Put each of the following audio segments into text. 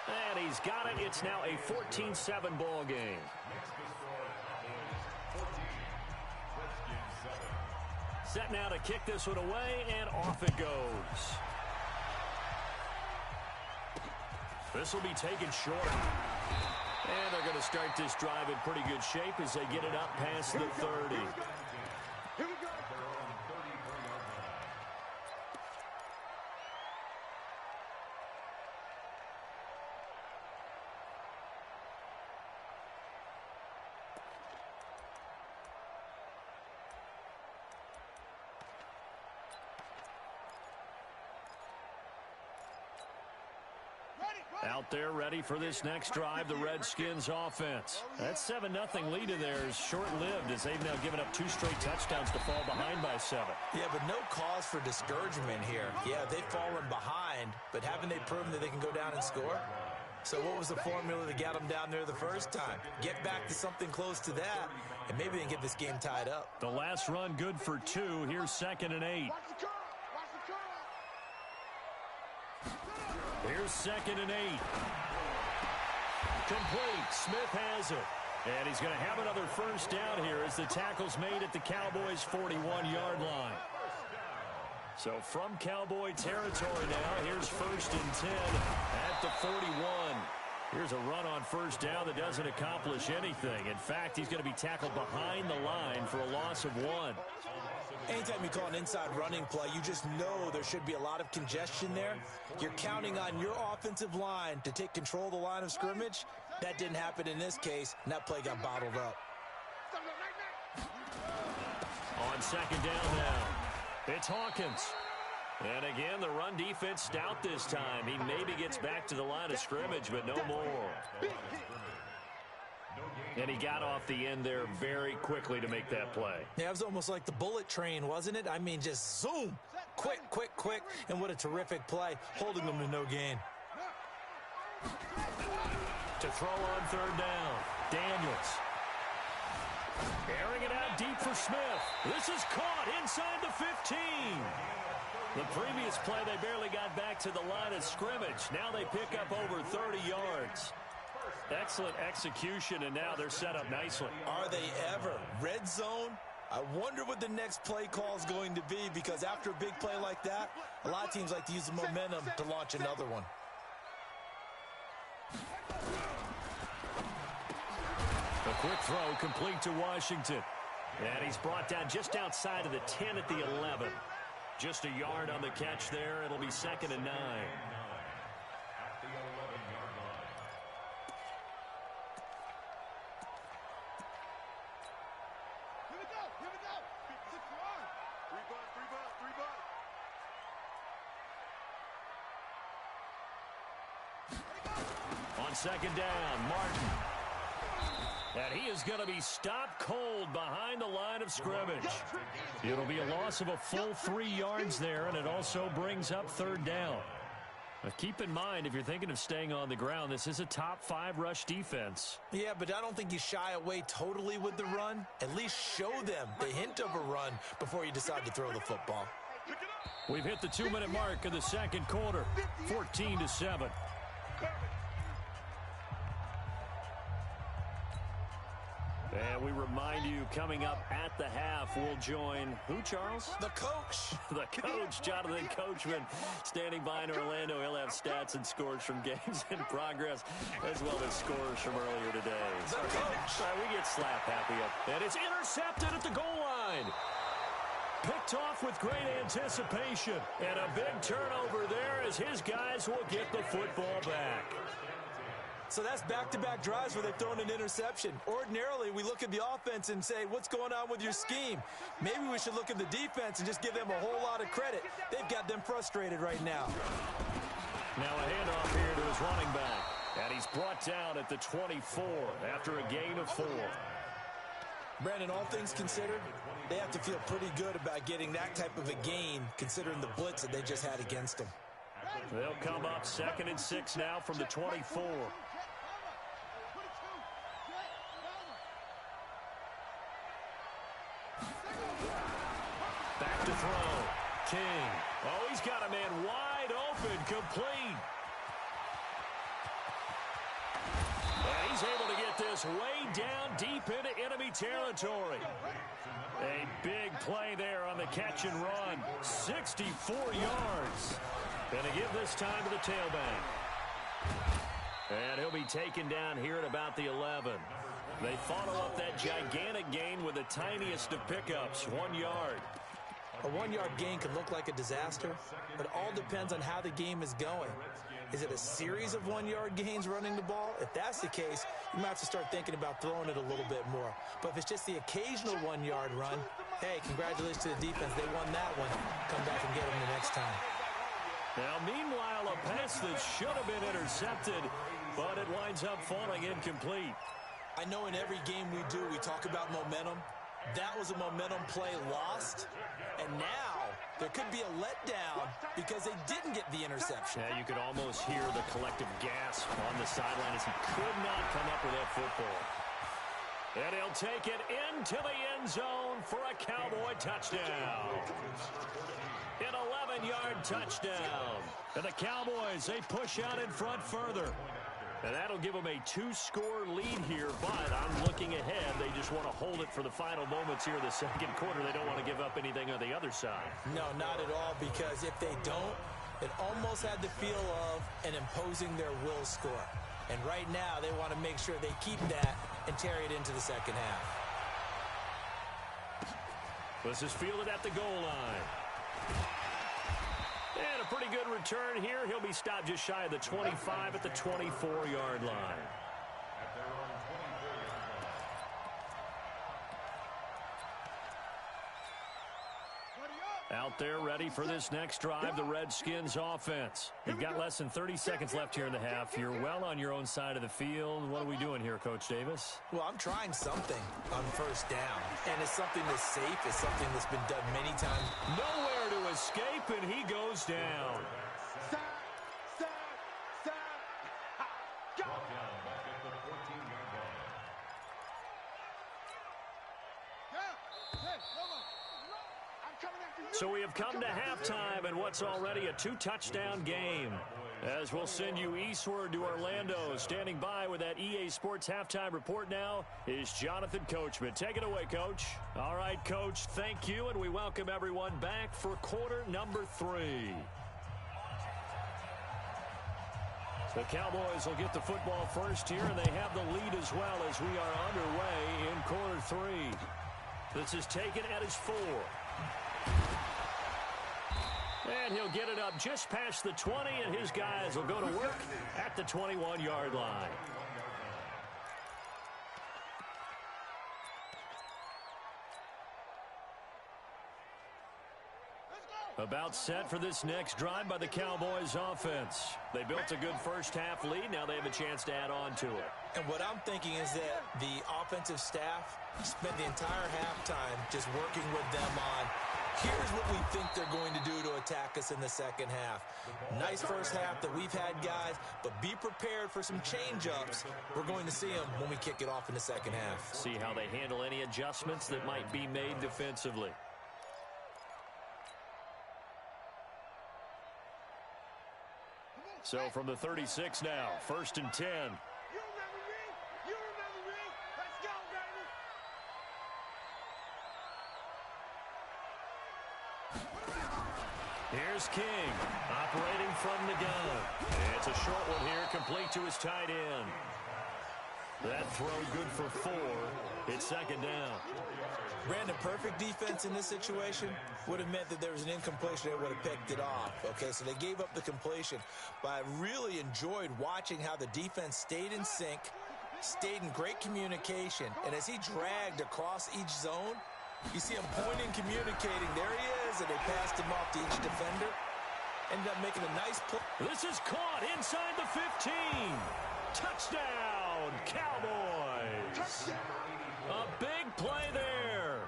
And he's got it. It's now a 14-7 ball game. Set now to kick this one away, and off it goes. This will be taken short. And they're going to start this drive in pretty good shape as they get it up past the 30. Here we go. Out there ready for this next drive, the Redskins offense. That 7-0 lead of theirs short-lived as they've now given up 2 straight touchdowns to fall behind by 7. Yeah, but no cause for discouragement here. Yeah, they've fallen behind, but haven't they proven that they can go down and score? So what was the formula that got them down there the first time? Get back to something close to that, and maybe they can get this game tied up. The last run good for 2. Here's 2nd and 8. Here's 2nd and 8. Complete. Smith has it. And he's going to have another first down here as the tackle's made at the Cowboys' 41-yard line. So from Cowboy territory now, here's 1st and 10 at the 41. Here's a run on first down that doesn't accomplish anything. In fact, he's going to be tackled behind the line for a loss of 1. Anytime you call an inside running play, you just know there should be a lot of congestion there. You're counting on your offensive line to take control of the line of scrimmage. That didn't happen in this case, and that play got bottled up. On 2nd down now, it's Hawkins. And again, the run defense stout this time. He maybe gets back to the line of scrimmage, but no more. And he got off the end there very quickly to make that play. Yeah, it was almost like the bullet train, wasn't it? I mean, just zoom. Quick, quick, quick. And what a terrific play, holding them to no gain. To throw on 3rd down, Daniels. Airing it out deep for Smith. This is caught inside the 15. The previous play, they barely got back to the line of scrimmage. Now they pick up over 30 yards. Excellent execution, and now they're set up nicely. Are they ever? Red zone? I wonder what the next play call is going to be, because after a big play like that, a lot of teams like to use the momentum to launch another one. A quick throw complete to Washington. And he's brought down just outside of the 10 at the 11. Just a yard on the catch there. It'll be 2nd and 9. On 2nd down, Martin. And he is going to be stopped cold behind the line of scrimmage. It'll be a loss of a full 3 yards there, and it also brings up 3rd down. But keep in mind, if you're thinking of staying on the ground, this is a top 5 rush defense. Yeah, but I don't think you shy away totally with the run. At least show them the hint of a run before you decide to throw the football. We've hit the 2-minute mark of the 2nd quarter, 14-7. And we remind you, coming up at the half, we'll join who, Charles? The coach. The coach, Jonathan Coachman, standing by in Orlando. He'll have stats and scores from games in progress, as well as scores from earlier today. The coach. We get slap happy up. And it's intercepted at the goal line. Picked off with great anticipation. And a big turnover there as his guys will get the football back. So that's back-to-back drives where they've thrown an interception. Ordinarily, we look at the offense and say, what's going on with your scheme? Maybe we should look at the defense and just give them a whole lot of credit. They've got them frustrated right now. Now a handoff here to his running back. And he's brought down at the 24 after a gain of 4. Brandon, all things considered, they have to feel pretty good about getting that type of a gain, considering the blitz that they just had against them. They'll come up 2nd and 6 now from the 24. Back to throw. King. Oh, he's got a man wide Wide open, complete. And he's able to get this way down deep into enemy territory. A big play there on the catch and run. 64 yards. Going to give this time to the tailback. And he'll be taken down here at about the 11. They follow up that gigantic gain with the tiniest of pickups, 1 yard. A 1 yard gain can look like a disaster, but it all depends on how the game is going. Is it a series of 1 yard gains running the ball? If that's the case, you might have to start thinking about throwing it a little bit more. But if it's just the occasional 1 yard run, hey, congratulations to the defense. They won that one. Come back and get them the next time. Now, meanwhile, a pass that should have been intercepted, but it winds up falling incomplete. I know in every game we do, we talk about momentum. That was a momentum play lost, and now there could be a letdown because they didn't get the interception. Yeah, you could almost hear the collective gasp on the sideline as he could not come up with that football. And he'll take it into the end zone for a Cowboy touchdown. An 11-yard touchdown. And the Cowboys, they push out in front further. And that'll give them a 2-score lead here, but I'm looking ahead. They just want to hold it for the final moments here in the second quarter. They don't want to give up anything on the other side. No, not at all, because if they don't, it almost had the feel of an imposing their will score. And right now, they want to make sure they keep that and carry it into the second half. This is fielded at the goal line. And a pretty good return here. He'll be stopped just shy of the 25 at the 24-yard line. Out there ready for this next drive, the Redskins offense. You've got less than 30 seconds left here in the half. You're well on your own side of the field. What are we doing here, Coach Davis? Well, I'm trying something on first down. And it's something that's safe. It's something that's been done many times. Nowhere to escape, and he goes down. So we have come to halftime and what's already a 2-touchdown game. As we'll send you eastward to Orlando. Standing by with that EA Sports halftime report now is Jonathan Coachman. Take it away, Coach. All right, Coach, thank you, and we welcome everyone back for quarter number 3. The Cowboys will get the football first here, and they have the lead as well as we are underway in quarter 3. This is taken at his 4. And he'll get it up just past the 20, and his guys will go to work at the 21-yard line. About set for this next drive by the Cowboys offense. They built a good first half lead. Now they have a chance to add on to it. And what I'm thinking is that the offensive staff spent the entire halftime just working with them on, here's what we think they're going to do to attack us in the second half. Nice first half that we've had, guys, but be prepared for some change-ups. We're going to see them when we kick it off in the second half. See how they handle any adjustments that might be made defensively. So from the 36 now, 1st and 10. Here's King, operating from the gun. It's a short one here, complete to his tight end. That throw good for 4. It's second down. Brandon, perfect defense in this situation would have meant that there was an incompletion. They would have picked it off. Okay, so they gave up the completion. But I really enjoyed watching how the defense stayed in sync, stayed in great communication. And as he dragged across each zone, you see him pointing, communicating. There he is, and they passed him off to each defender. Ended up making a nice play. This is caught inside the 15. Touchdown, Cowboys. Touchdown. A big play there.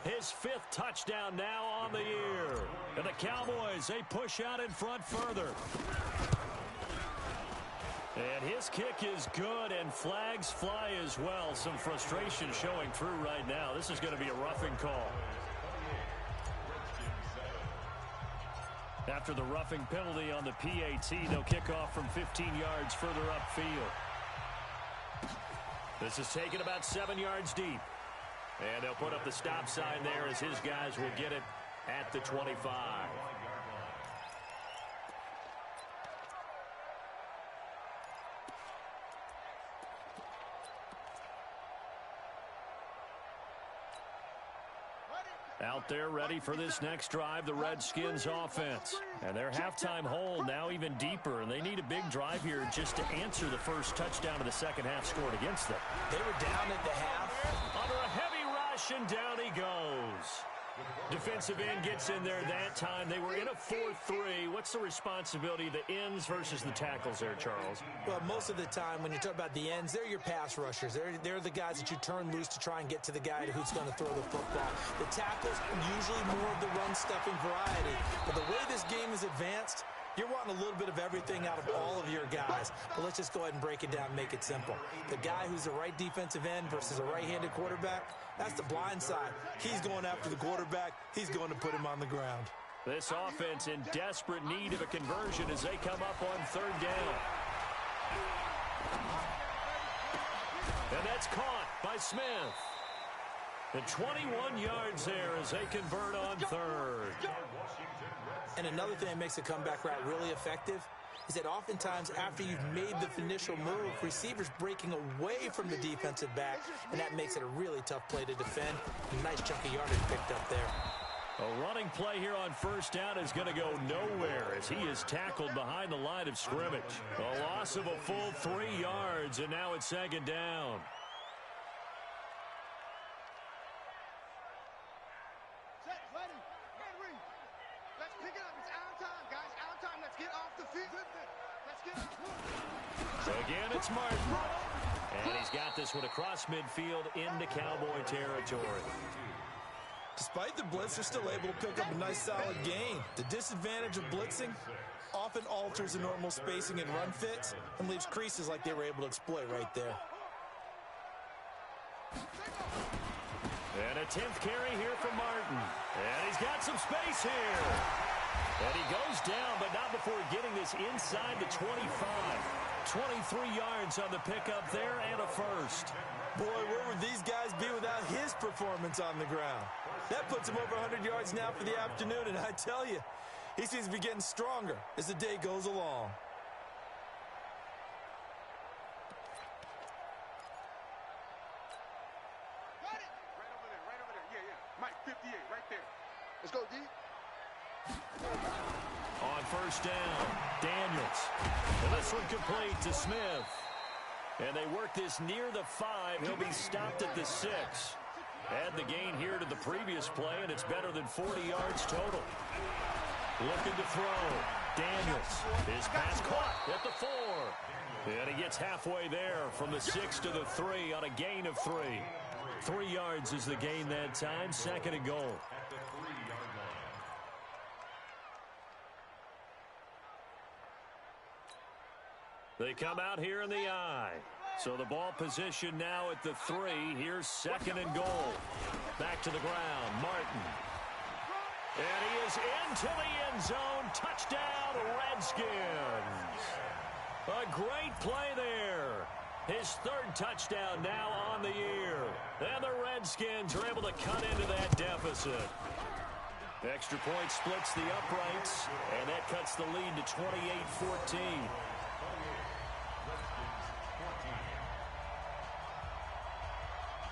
His 5th touchdown now on the year. And the Cowboys, they push out in front further. And his kick is good, and flags fly as well. Some frustration showing through right now. This is going to be a roughing call. After the roughing penalty on the PAT, they'll kick off from 15 yards further upfield. This is taken about 7 yards deep. And they'll put up the stop sign there as his guys will get it at the 25. Out there ready for this next drive, the Redskins offense. And their halftime hole now even deeper, and they need a big drive here just to answer the first touchdown of the second half scored against them. They were down at the half. Under a heavy rush, and down he goes. Defensive end gets in there that time. They were in a 4-3. What's the responsibility of the ends versus the tackles there, Charles? Well, most of the time when you talk about the ends, they're your pass rushers. They're the guys that you turn loose to try and get to the guy who's going to throw the football. The tackles are usually more of the run-stuffing variety. But the way this game is advanced, you're wanting a little bit of everything out of all of your guys. But let's just go ahead and break it down and make it simple. The guy who's the right defensive end versus a right-handed quarterback, that's the blind side. He's going after the quarterback. He's going to put him on the ground. This offense in desperate need of a conversion as they come up on third down. And that's caught by Smith. And 21 yards there as they convert on third. And another thing that makes a comeback route really effective is that oftentimes after you've made the initial move, receivers breaking away from the defensive back, and that makes it a really tough play to defend. A nice chunk of yardage picked up there. A running play here on first down is going to go nowhere as he is tackled behind the line of scrimmage. A loss of a full 3 yards, and now it's second down. So again, it's Martin. And he's got this one across midfield into Cowboy territory. Despite the blitz, they're still able to pick up a nice solid gain. The disadvantage of blitzing often alters the normal spacing and run fits and leaves creases like they were able to exploit right there. And a 10th carry here from Martin. And he's got some space here. And he goes down, but not before getting this inside the 25. 23 yards on the pickup there and a first. Boy, where would these guys be without his performance on the ground? That puts him over 100 yards now for the afternoon, and I tell you, he seems to be getting stronger as the day goes along. Right over there. Yeah. Mike, 58, right there. Let's go, D. On first down, Daniels. And this one complete to Smith. And they work this near the 5. He'll be stopped at the 6. Add the gain here to the previous play, and it's better than 40 yards total. Looking to throw. Daniels. His pass caught at the 4. And he gets halfway there from the 6 to the 3 on a gain of 3. 3 yards is the gain that time. Second and goal. They come out here in the I. So the ball position now at the 3. Here's second and goal. Back to the ground. Martin. And he is into the end zone. Touchdown, Redskins. A great play there. His third touchdown now on the year. And the Redskins are able to cut into that deficit. Extra point splits the uprights, and that cuts the lead to 28-14.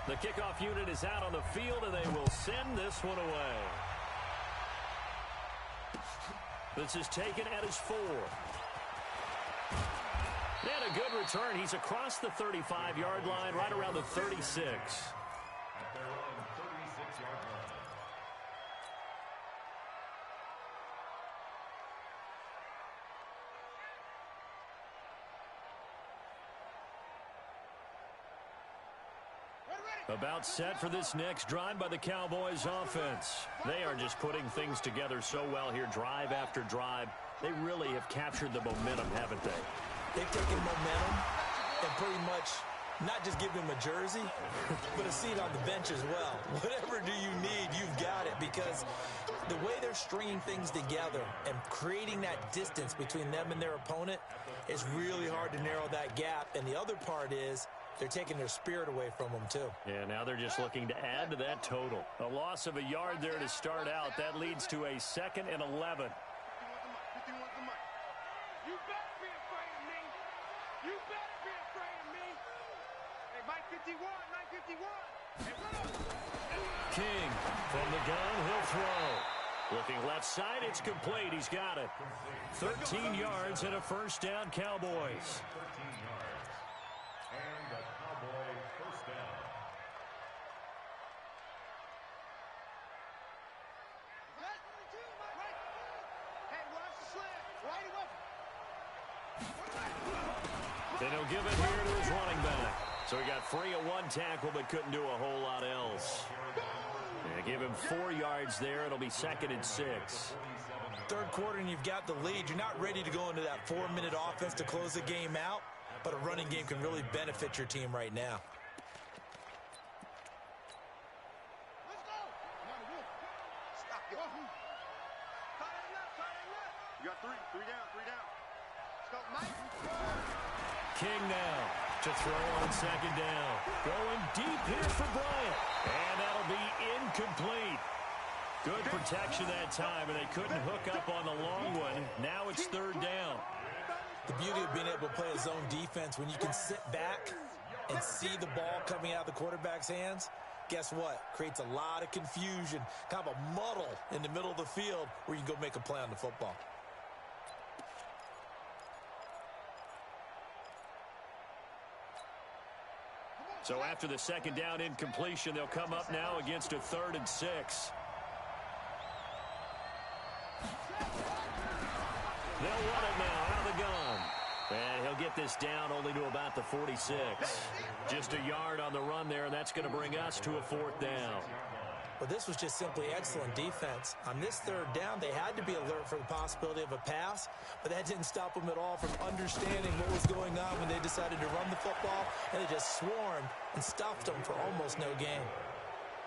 The kickoff unit is out on the field, and they will send this one away. This is taken at his 4. And a good return. He's across the 35-yard line, right around the 36. About set for this next drive by the Cowboys offense. They are just putting things together so well here, drive after drive. They really have captured the momentum, haven't they? They've taken momentum and pretty much Not just give him a jersey, but a seat on the bench as well. Whatever do you need, you've got it, because the way they're stringing things together and creating that distance between them and their opponent is really hard to narrow that gap. And the other part is they're taking their spirit away from them, too. Yeah, now they're just looking to add to that total. A loss of a yard there to start out. That leads to a 2nd and 11. You better be afraid of me. You better be afraid of me. Hey, Mike 51, Mike 51. Hey, run up. King from the gun, he'll throw. Looking left side, it's complete. He's got it. 13 yards and a first down, Cowboys. Then he'll give it here to his running back. So he got free of one tackle but couldn't do a whole lot else. And give him 4 yards there. It'll be 2nd and 6. Third quarter and you've got the lead. You're not ready to go into that 4-minute offense to close the game out, but a running game can really benefit your team right now. Let's go. Stop it. You got three down. Let's go, Mike. King now to throw on 2nd down. Going deep here for Bryant. And that'll be incomplete. Good protection that time, and they couldn't hook up on the long one. Now it's 3rd down. The beauty of being able to play a zone defense, when you can sit back and see the ball coming out of the quarterback's hands, guess what? Creates a lot of confusion, kind of a muddle in the middle of the field where you can go make a play on the football. So after the 2nd down incompletion, they'll come up now against a 3rd and 6. They'll run it now out of the gun. And he'll get this down only to about the 46. Just a yard on the run there, and that's going to bring us to a 4th down. Well, this was just simply excellent defense. On this 3rd down, they had to be alert for the possibility of a pass, but that didn't stop them at all from understanding what was going on when they decided to run the football, and they just swarmed and stuffed them for almost no gain.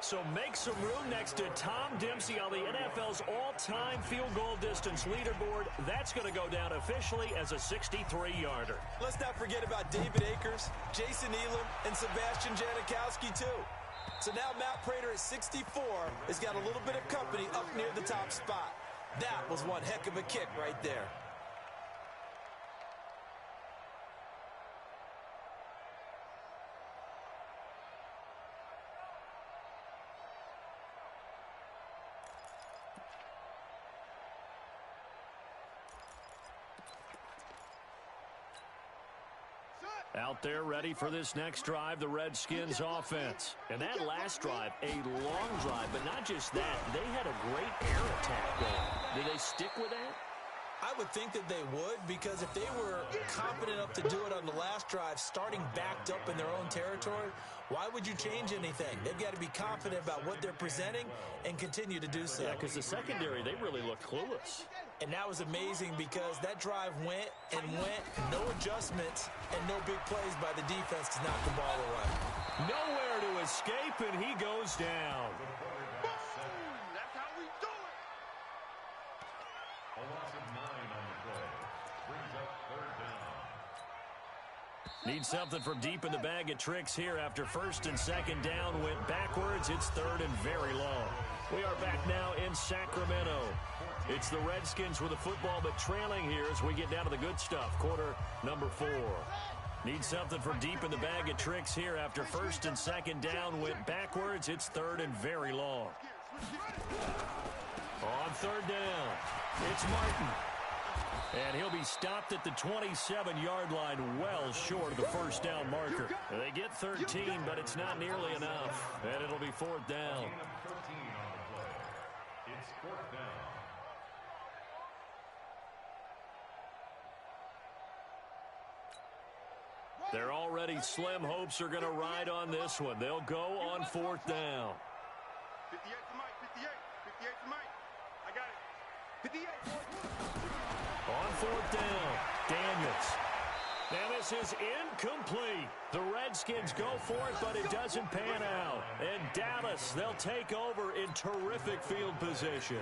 So make some room next to Tom Dempsey on the NFL's all-time field goal distance leaderboard. That's going to go down officially as a 63-yarder. Let's not forget about David Akers, Jason Elam, and Sebastian Janikowski, too. So now Matt Prater at 64 has got a little bit of company up near the top spot. That was one heck of a kick right there. Out there ready for this next drive, the Redskins offense. And that last drive, a long drive, but not just that. They had a great air attack going. Do they stick with that? I would think that they would, because if they were confident enough to do it on the last drive, starting backed up in their own territory, why would you change anything? They've got to be confident about what they're presenting and continue to do so. Yeah, because the secondary, they really looked clueless. And that was amazing because that drive went and went, no adjustments and no big plays by the defense to knock the ball away. Nowhere to escape, and he goes down. That's how we do it. A loss of 9 on the play. Brings up 3rd down. Need something from deep in the bag of tricks here after 1st and 2nd down went backwards. It's 3rd and very long. We are back now in Sacramento. It's the Redskins with the football, but trailing here as we get down to the good stuff. Quarter number 4. Need something from deep in the bag of tricks here after 1st and 2nd down went backwards. It's 3rd and very long. On 3rd down, it's Martin. And he'll be stopped at the 27-yard line, well short of the 1st down marker. They get 13, but it's not nearly enough. And it'll be 4th down. It's 4th down. They're already slim hopes are going to ride on this one. They'll go on 4th down. 58 to Mike, 58. 58 to Mike. I got it. 58. On 4th down, Daniels. And this is incomplete. The Redskins go for it, but it doesn't pan out. And Dallas, they'll take over in terrific field position.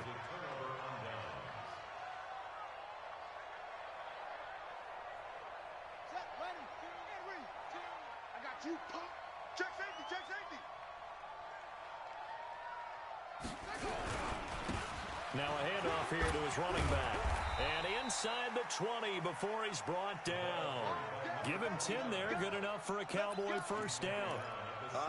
Set, ready, Henry, I got you, pop. Check safety, check safety. Now a handoff here to his running back. And inside the 20 before he's brought down. Give him 10 there, good enough for a Cowboy first down.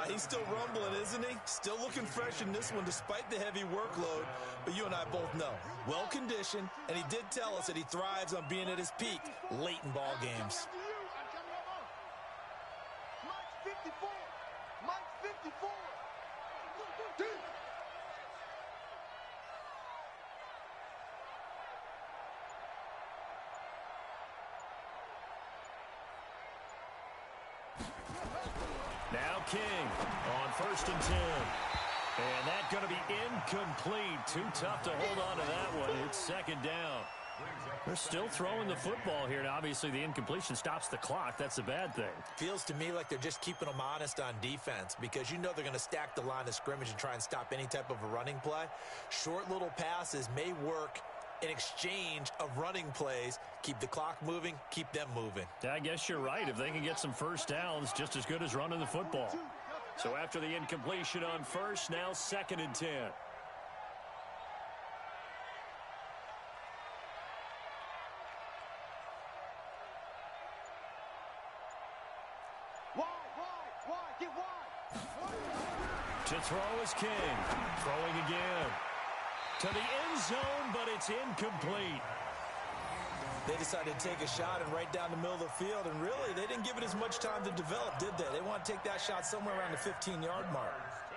He's still rumbling, isn't he? Still looking fresh in this one despite the heavy workload. But you and I both know, well-conditioned, and he did tell us that he thrives on being at his peak late in ball games. Mike's 54. Mike's 54. Now King on 1st and 10. And that's going to be incomplete. Too tough to hold on to that one. It's 2nd down. They're still throwing the football here. Now, obviously, the incompletion stops the clock. That's a bad thing. Feels to me like they're just keeping them honest on defense because you know they're going to stack the line of scrimmage and try and stop any type of a running play. Short little passes may work in exchange of running plays. Keep the clock moving, keep them moving. I guess you're right. If they can get some first downs, just as good as running the football. So after the incompletion on 1st, now 2nd and 10. Wide, get wide. To throw is King. Throwing again. To the end zone, but it's incomplete. They decided to take a shot and right down the middle of the field, and really, they didn't give it as much time to develop, did they? They want to take that shot somewhere around the 15-yard mark.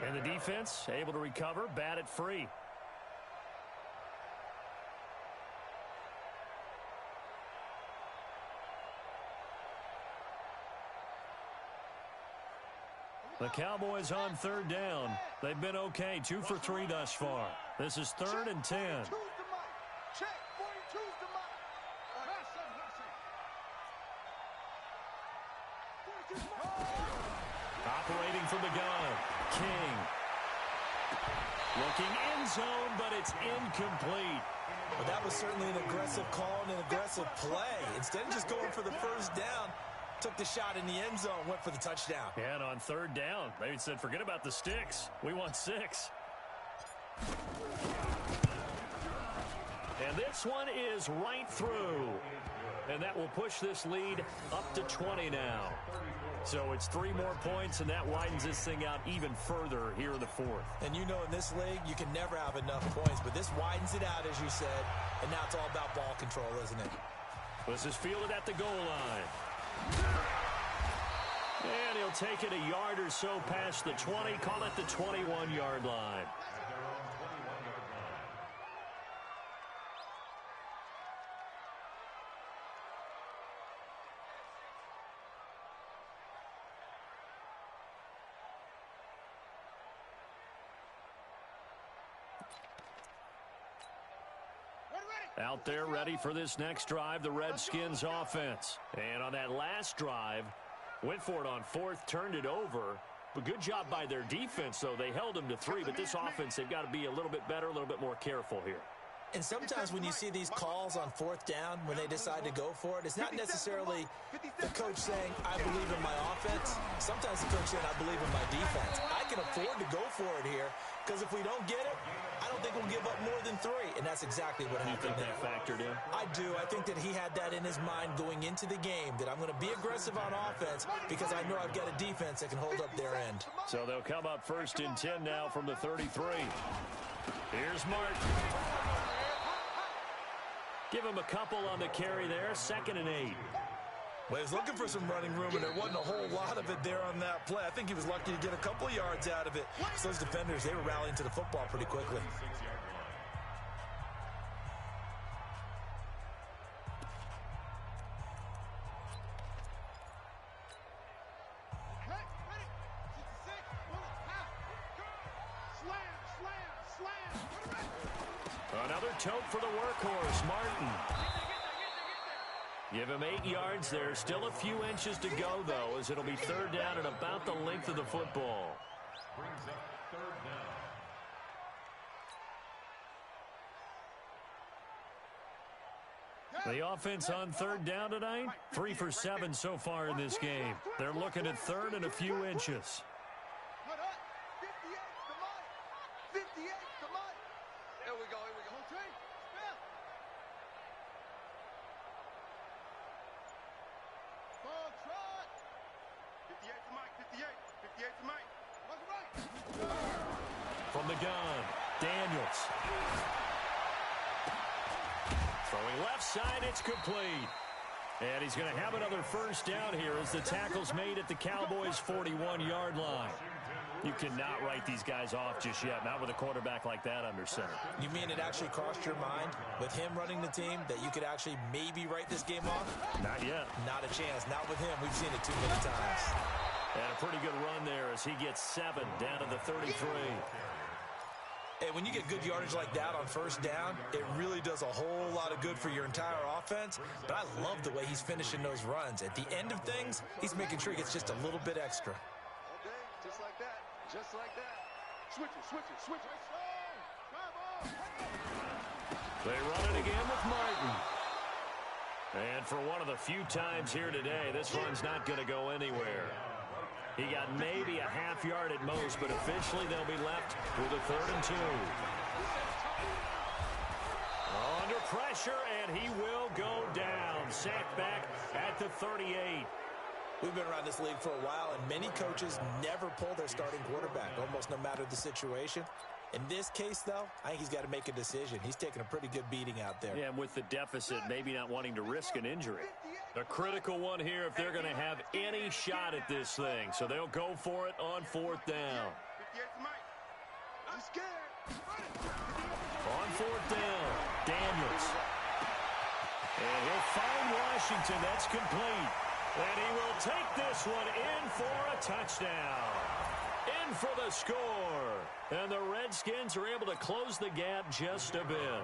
And the defense able to recover, bat it free. The Cowboys on 3rd down. They've been okay, 2 for 3 thus far. This is 3rd and 10. Check, 42's the mark. Operating from the gun, King. Looking end zone, but it's incomplete. Well, that was certainly an aggressive call and an aggressive play. Instead of just going for the first down, took the shot in the end zone, went for the touchdown. And on 3rd down, they said, forget about the sticks. We want 6. And this one is right through. And that will push this lead up to 20 now. So it's 3 more points, and that widens this thing out even further here in the 4th. And you know in this league, you can never have enough points, but this widens it out, as you said, and now it's all about ball control, isn't it? This is fielded at the goal line. And he'll take it a yard or so past the 20, call it the 21-yard line. Out there ready for this next drive, the Redskins offense. And on that last drive, went for it on 4th, turned it over. But good job by their defense, though. They held them to 3, but this offense, they've got to be a little bit better, a little bit more careful here. And sometimes when you see these calls on 4th down, when they decide to go for it, it's not necessarily the coach saying, I believe in my offense. Sometimes the coach saying, I believe in my defense. I can afford to go for it here, because if we don't get it, I don't think we'll give up more than 3. And that's exactly what happened. You think that factored in? I do. I think that he had that in his mind going into the game, that I'm going to be aggressive on offense because I know I've got a defense that can hold up their end. So they'll come up 1st and 10 now from the 33. Here's Martin. Give him a couple on the carry there. 2nd and 8. Well, he was looking for some running room, and there wasn't a whole lot of it there on that play. I think he was lucky to get a couple of yards out of it. So those defenders, they were rallying to the football pretty quickly. Another tote for the workhorse, Martin. Give him 8 yards there. Still a few inches to go, though, as it'll be third down and about the length of the football. Brings up third down. The offense on third down tonight, 3 for 7 so far in this game. They're looking at third and a few inches. 58 to Mike. Here we go, here we go. Ball trot. 58 to Mike, 58. 58 to Mike. Right. From the gun, Daniels. Throwing left side, it's complete. And he's going to have another first down here as the tackle's made at the Cowboys' 41-yard line. You cannot write these guys off just yet, not with a quarterback like that under center. You mean it actually crossed your mind with him running the team that you could actually maybe write this game off? Not yet. Not a chance. Not with him. We've seen it too many times. And a pretty good run there as he gets 7 down to the 33. Hey, when you get good yardage like that on first down, it really does a whole lot of good for your entire offense. But I love the way he's finishing those runs. At the end of things, he's making sure he gets just a little bit extra. Okay, just like that. Just like that. Switch it. They run it again with Martin. And for one of the few times here today, this run's not going to go anywhere. He got maybe a half yard at most, but officially they'll be left with a 3rd and 2. Under pressure, and he will go down. Sacked back at the 38. We've been around this league for a while, and many coaches never pull their starting quarterback, almost no matter the situation. In this case, though, I think he's got to make a decision. He's taking a pretty good beating out there. Yeah, and with the deficit, maybe not wanting to risk an injury. A critical one here if they're going to have any shot at this thing. So they'll go for it on 4th down. 58 to Mike. I'm scared. On 4th down, Daniels. And he'll find Washington. That's complete. And he will take this one in for a touchdown. In for the score. And the Redskins are able to close the gap just a bit.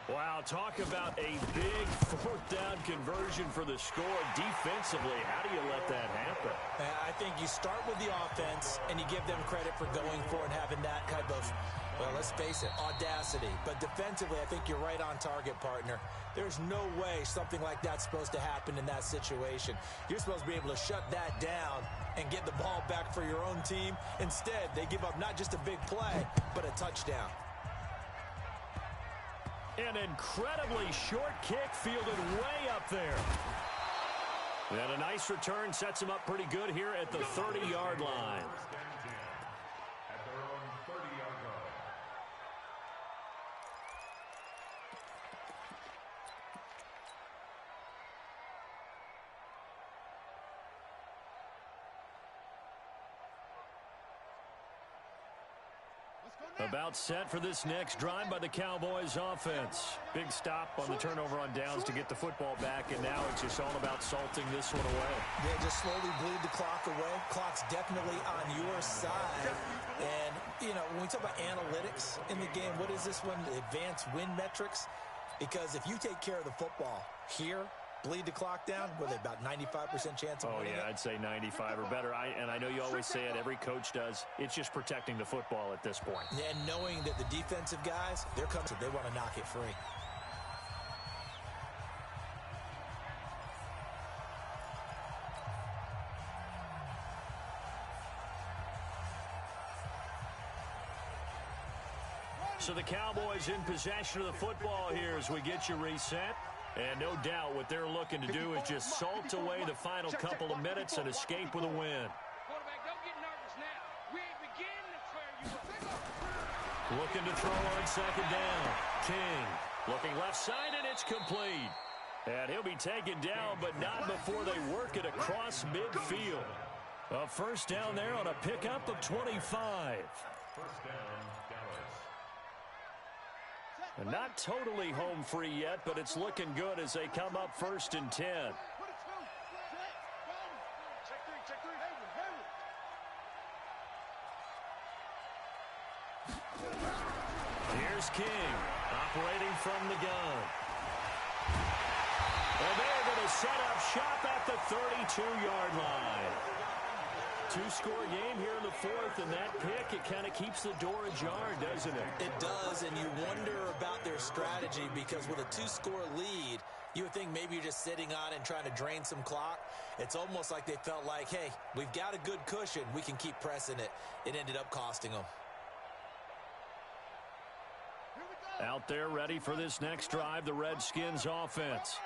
Wow, talk about a big 4th down conversion for the score. Defensively, how do you let that happen? I think you start with the offense, and you give them credit for going for it and having that type of, well, let's face it, audacity. But defensively, I think you're right on target, partner. There's no way something like that's supposed to happen in that situation. You're supposed to be able to shut that down and get the ball back for your own team. Instead, they give up not just a big play, but a touchdown. An incredibly short kick fielded way up there. And a nice return sets him up pretty good here at the 30-yard line. At their own 30-yard line. About set for this next drive by the Cowboys offense. Big stop on the turnover on downs to get the football back, and now it's just all about salting this one away. Yeah, just slowly bleed the clock away. Clock's definitely on your side. And, you know, when we talk about analytics in the game, what is this one? Advanced win metrics? Because if you take care of the football here, bleed the clock down, with about 95% chance of winning it? I'd say 95 or better. And I know you always say it, every coach does. It's just protecting the football at this point. And knowing that the defensive guys, they're coming, they want to knock it free. So the Cowboys in possession of the football here as we get you reset. And no doubt what they're looking to do is just salt away the final couple of minutes and escape with a win. Quarterback, don't get nervous now. We ain't beginning to tear you up. Looking to throw on 2nd down. King looking left side, and it's complete. And he'll be taken down, but not before they work it across midfield. A 1st down there on a pickup of 25. First down, Dallas. And not totally home free yet, but it's looking good as they come up 1st and 10. Here's King operating from the gun. And they're going to set up shop at the 32-yard line. Two-score game here in the fourth, and that pick, it kind of keeps the door ajar, doesn't it? It does, and you wonder about their strategy because with a two-score lead, you would think maybe you're just sitting on it and trying to drain some clock. It's almost like they felt like, hey, we've got a good cushion. We can keep pressing it. It ended up costing them. Out there ready for this next drive, the Redskins offense.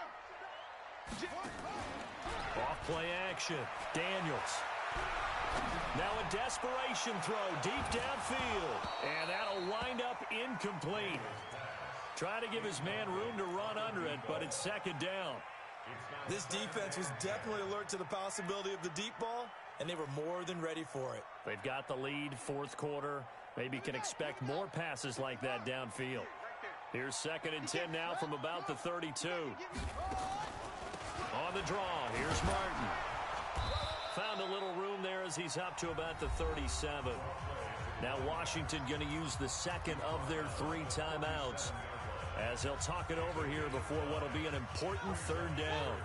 Off play action. Daniels. Now a desperation throw deep downfield. And that'll wind up incomplete. Trying to give his man room to run under it, but it's second down. This defense was definitely alert to the possibility of the deep ball, and they were more than ready for it. They've got the lead, fourth quarter. Maybe can expect more passes like that downfield. Here's 2nd and 10 now from about the 32. On the draw, here's Martin. Found a little room there as he's up to about the 37. Now Washington going to use the second of their 3 timeouts as they'll talk it over here before what will be an important third down.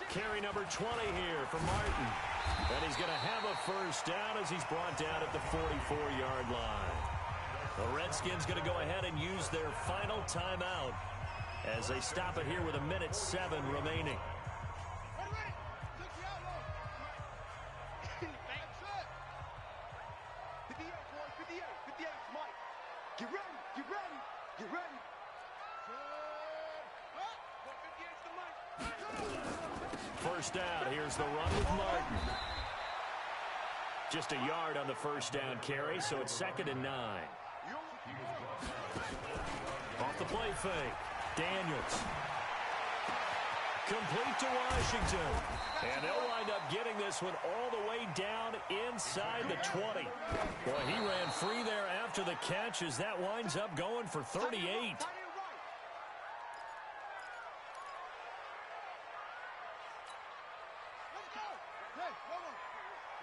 Carry number 20 here for Martin. And he's going to have a first down as he's brought down at the 44-yard line. The Redskins going to go ahead and use their final timeout as they stop it here with 1:07 remaining. Get ready, get ready, get ready. First down, here's the run with Martin. Just a yard on the first down carry, so it's 2nd and 9. Off the play fake, Daniels. Complete to Washington. And they'll wind up getting this one all the way down inside the 20. Boy, he ran free there after the catch as that winds up going for 38.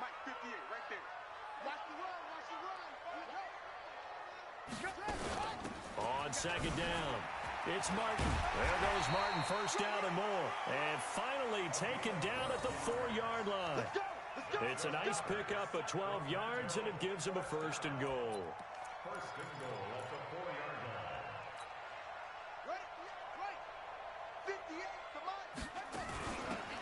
Mike, 58, right there. Watch the run, watch the run. On 2nd down, it's Martin. There goes Martin, first down and more. And finally taken down at the 4-yard line. Let's go, let's go. It's a nice pickup of 12 yards, and it gives him a 1st and goal. First and goal at the 4-yard line. Right, 58, come on.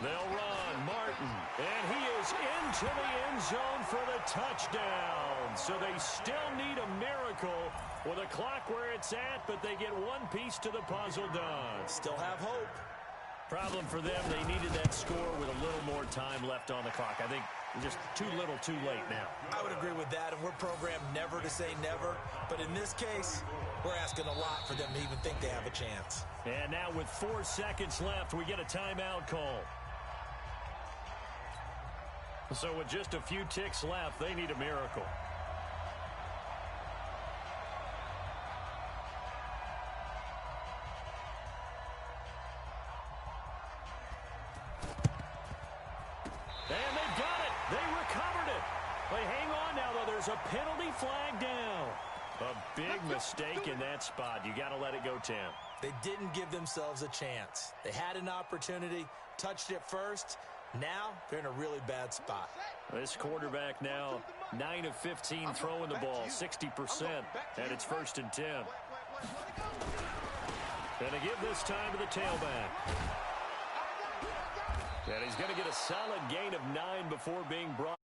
They'll run, Martin, and he is into the end zone for the touchdown. So they still need a miracle with a clock where it's at, but they get one piece to the puzzle done. Still have hope. Problem for them, they needed that score with a little more time left on the clock. I think just too little, too late now. I would agree with that, and we're programmed never to say never. But in this case, we're asking a lot for them to even think they have a chance. And now with 4 seconds left, we get a timeout call. So with just a few ticks left, they need a miracle. And they've got it. They recovered it. They hang on now, though. There's a penalty flag down. A big mistake in that spot. You got to let it go, Tim. They didn't give themselves a chance. They had an opportunity, touched it first. Now they're in a really bad spot. This quarterback now 9 of 15 throwing the ball, 60%, and it's 1st and 10. Gonna give this time to the tailback. And he's going to get a solid gain of 9 before being brought